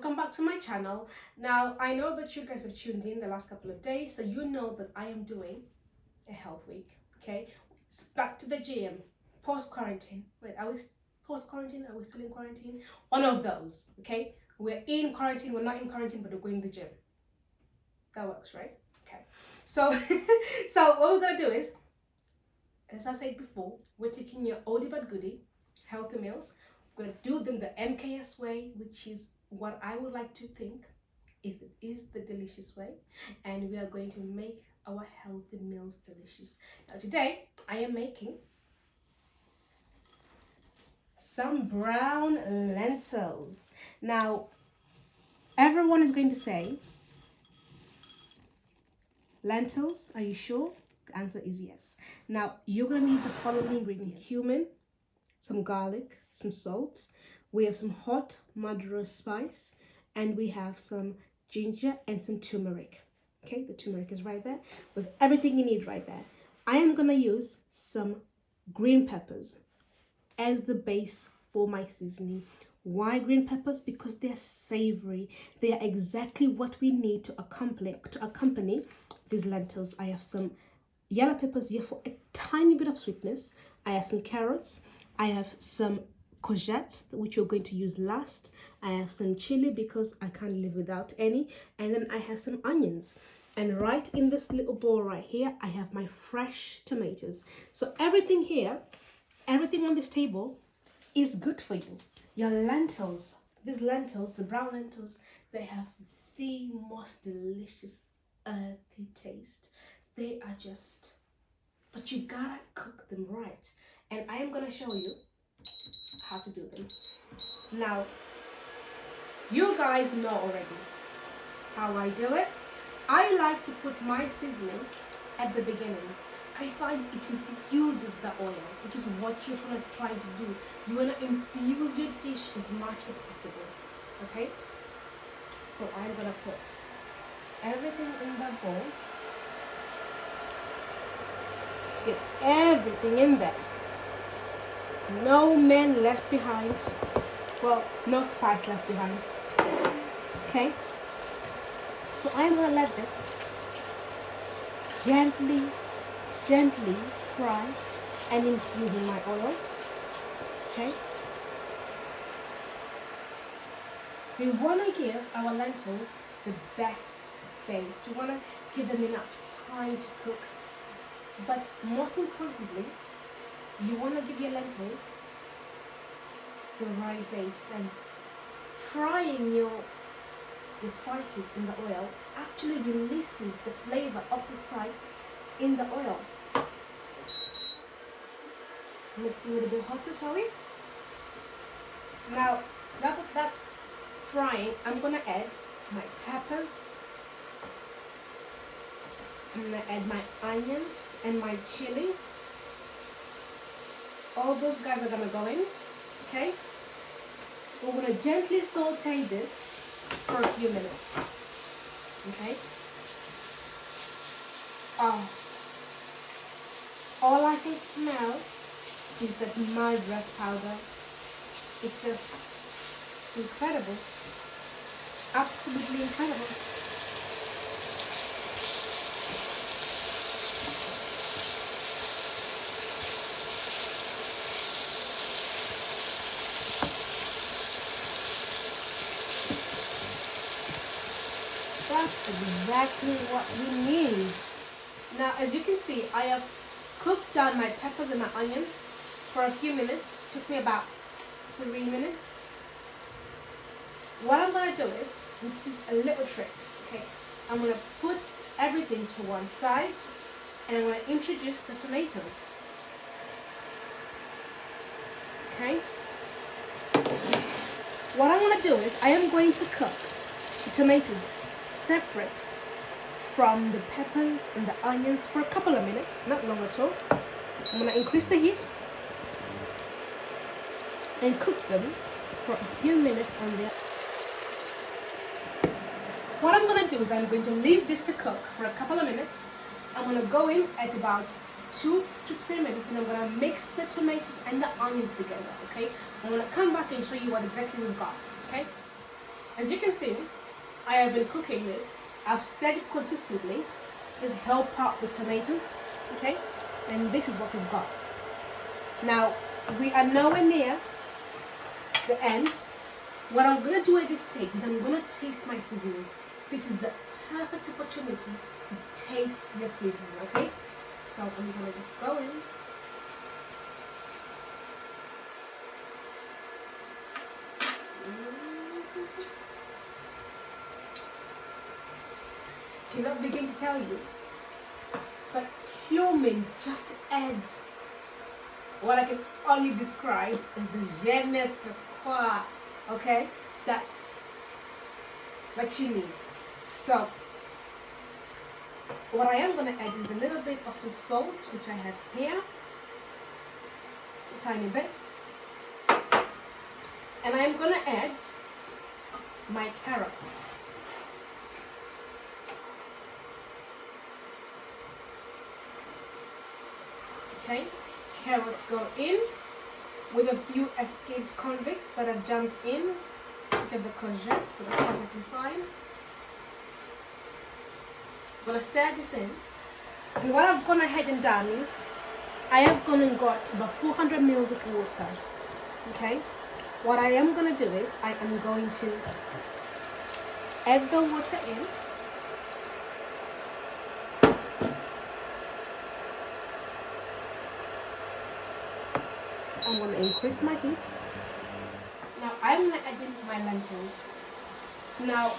welcome back to my channel. Now, I know that you guys have tuned in the last couple of days, so you know that I am doing a health week, okay? It's back to the gym, post-quarantine. Wait, are we post-quarantine? Are we still in quarantine? One of those, okay? We're in quarantine, we're not in quarantine, but we're going to the gym. That works, right? Okay. So, so what we're gonna do is, as I've said before, we're taking your oldie but goodie healthy meals. We're gonna do them the MKS way, which is what I would like to think is the delicious way, and we are going to make our healthy meals delicious. Now today I am making some brown lentils. Now everyone is going to say, lentils, are you sure? The answer is yes. Now you're gonna need the following ingredients: some cumin, some garlic, some salt, we have some hot Maduro spice, and we have some ginger and some turmeric. Okay, the turmeric is right there with everything you need right there. I am gonna use some green peppers as the base for my seasoning. Why green peppers? Because they're savory. They are exactly what we need to accompany these lentils. I have some yellow peppers here for a tiny bit of sweetness. I have some carrots. I have some courgettes, which we're going to use last. I have some chili because I can't live without any. And then I have some onions. And right in this little bowl right here, I have my fresh tomatoes. So everything here, everything on this table is good for you. Your lentils, these lentils, the brown lentils, they have the most delicious earthy taste. They are just, but you gotta cook them right. And I am gonna show you how to do them. Now, you guys know already how I do it. I like to put my seasoning at the beginning. I find it infuses the oil, which is what you're gonna try to do. You wanna infuse your dish as much as possible, okay? So I'm gonna put everything in that bowl. Let's get everything in there. No man left behind. Well, no spice left behind. Okay? So I'm gonna let this gently fry and infuse in my oil. Okay? We wanna give our lentils the best base. We wanna give them enough time to cook. But most importantly, you want to give your lentils the right base, and frying your spices in the oil actually releases the flavor of the spice in the oil. Make it a little bit hotter, shall we? Now that's frying. I'm gonna add my peppers. I'm gonna add my onions and my chili. All those guys are gonna go in, okay? We're gonna gently saute this for a few minutes, okay? All I can smell is that madras powder. It's just incredible, absolutely incredible. That's exactly what we need. Now, as you can see, I have cooked down my peppers and my onions for a few minutes. It took me about 3 minutes. What I'm going to do is, this is a little trick, okay? I'm going to put everything to one side and I'm going to introduce the tomatoes. Okay? What I want to do is, I am going to cook the tomatoes separate from the peppers and the onions for a couple of minutes, not long at all. I'm going to increase the heat and cook them for a few minutes on there. What I'm going to do is I'm going to leave this to cook for a couple of minutes. I'm going to go in at about 2 to 3 minutes and I'm going to mix the tomatoes and the onions together, okay? I'm going to come back and show you what exactly we've got, okay? As you can see, I have been cooking this. I've stirred it consistently. Just help out with tomatoes, okay? And this is what we've got. Now, we are nowhere near the end. What I'm gonna do at this stage is I'm gonna taste my seasoning. This is the perfect opportunity to taste your seasoning, okay? So I'm gonna just go in. Cannot begin to tell you, but cumin just adds what I can only describe as the je ne sais quoi, okay? That's what you need. So, what I am going to add is a little bit of some salt, which I have here, a tiny bit, and I am going to add my carrots. Okay, carrots go in with a few escaped convicts that have jumped in. Look at the courgettes, but that's perfectly fine. I'm gonna stir this in, and what I've gone ahead and done is I have gone and got about 400 ml of water. Okay, what I am gonna do is I am going to add the water in. I'm going to increase my heat. Now I'm going to add in my lentils. Now,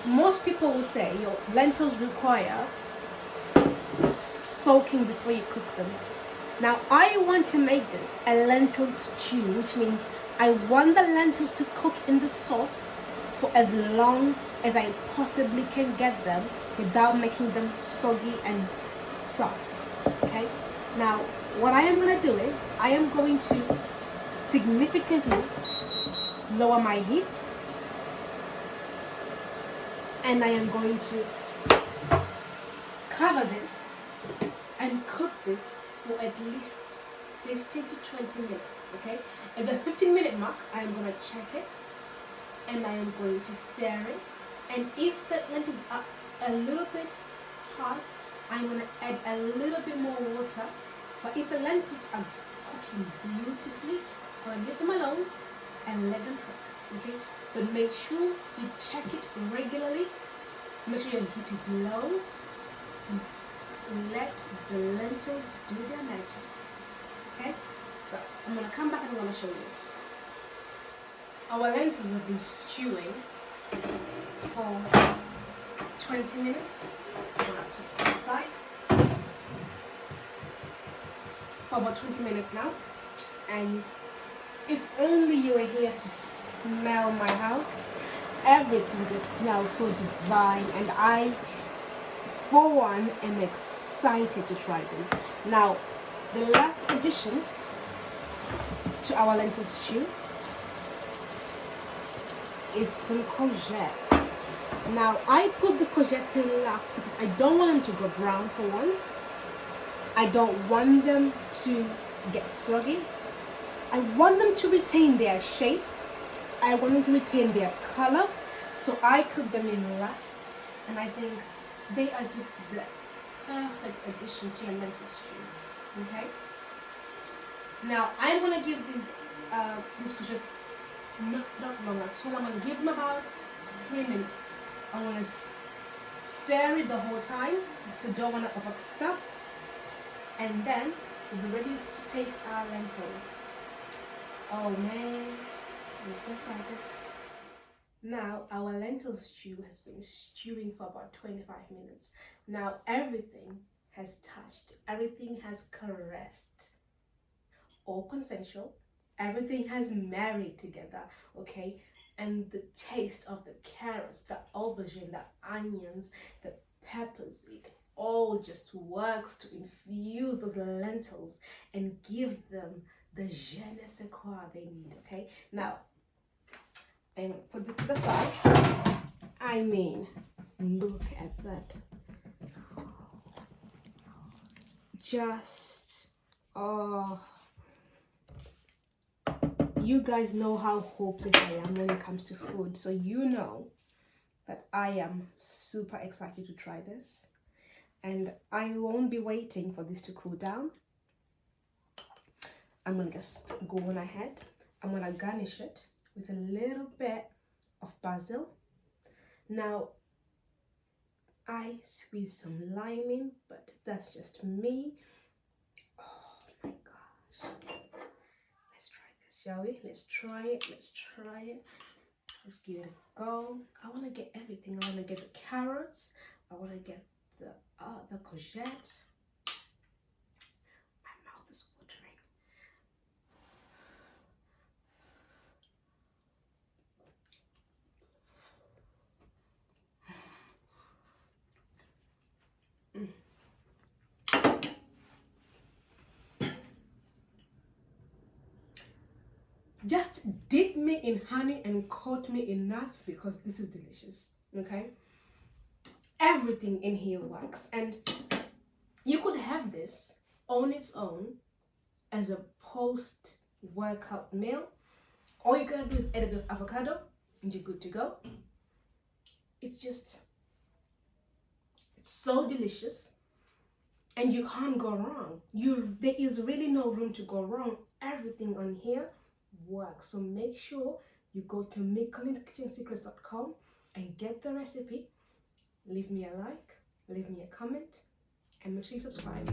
most people will say your lentils require soaking before you cook them. Now I want to make this a lentil stew, which means I want the lentils to cook in the sauce for as long as I possibly can get them without making them soggy and soft. Okay? Now, what I am going to do is I am going to significantly lower my heat, and I am going to cover this and cook this for at least 15 to 20 minutes, okay? At the 15-minute mark, I am going to check it, and I am going to stir it, and if the lentils are a little bit hot, I'm going to add a little bit more water. But if the lentils are cooking beautifully, I'm going to leave them alone and let them cook, okay? But make sure you check it regularly. Make sure your heat is low, and let the lentils do their magic, okay? So I'm going to come back and I'm going to show you. Our lentils have been stewing for 20 minutes. I'm going to put this aside. For about 20 minutes now, and if only you were here to smell my house, everything just smells so divine, and I, for one, am excited to try this. Now, the last addition to our lentil stew is some courgettes. Now, I put the courgettes in last because I don't want them to go brown for once. I don't want them to get soggy. I want them to retain their shape. I want them to retain their color. So I cook them in last. And I think they are just the perfect addition to your lentil stew. Okay? Now I'm going to give these courgettes not long at all. I'm going to give them about 3 minutes. I want to stir it the whole time. So don't want to overcook them. And then we'll be ready to taste our lentils. Oh man, I'm so excited. Now our lentil stew has been stewing for about 25 minutes. Now everything has touched, everything has caressed. All consensual, everything has married together, okay? And the taste of the carrots, the aubergine, the onions, the peppers, it all just works to infuse those lentils and give them the je ne sais quoi they need, okay? Now, I'm gonna put this to the side. I mean, look at that. Just, oh, you guys know how hopeless I am when it comes to food, so you know that I am super excited to try this, and I won't be waiting for this to cool down. I'm gonna just go on ahead. I'm gonna garnish it with a little bit of basil. Now, I squeeze some lime in, but that's just me. Oh my gosh. Let's try this, shall we? Let's try it. Let's try it. Let's give it a go. I want to get everything. I want to get the carrots. I want to get the courgette. My mouth is watering. Just dip me in honey and coat me in nuts because this is delicious. Okay, everything in here works, and you could have this on its own as a post-workout meal. All you gotta do is add a bit of avocado and you're good to go. It's so delicious and you can't go wrong. There is really no room to go wrong. Everything on here works. So make sure you go to McCollinskitchensecrets.com and get the recipe. Leave me a like, leave me a comment, and make sure you subscribe.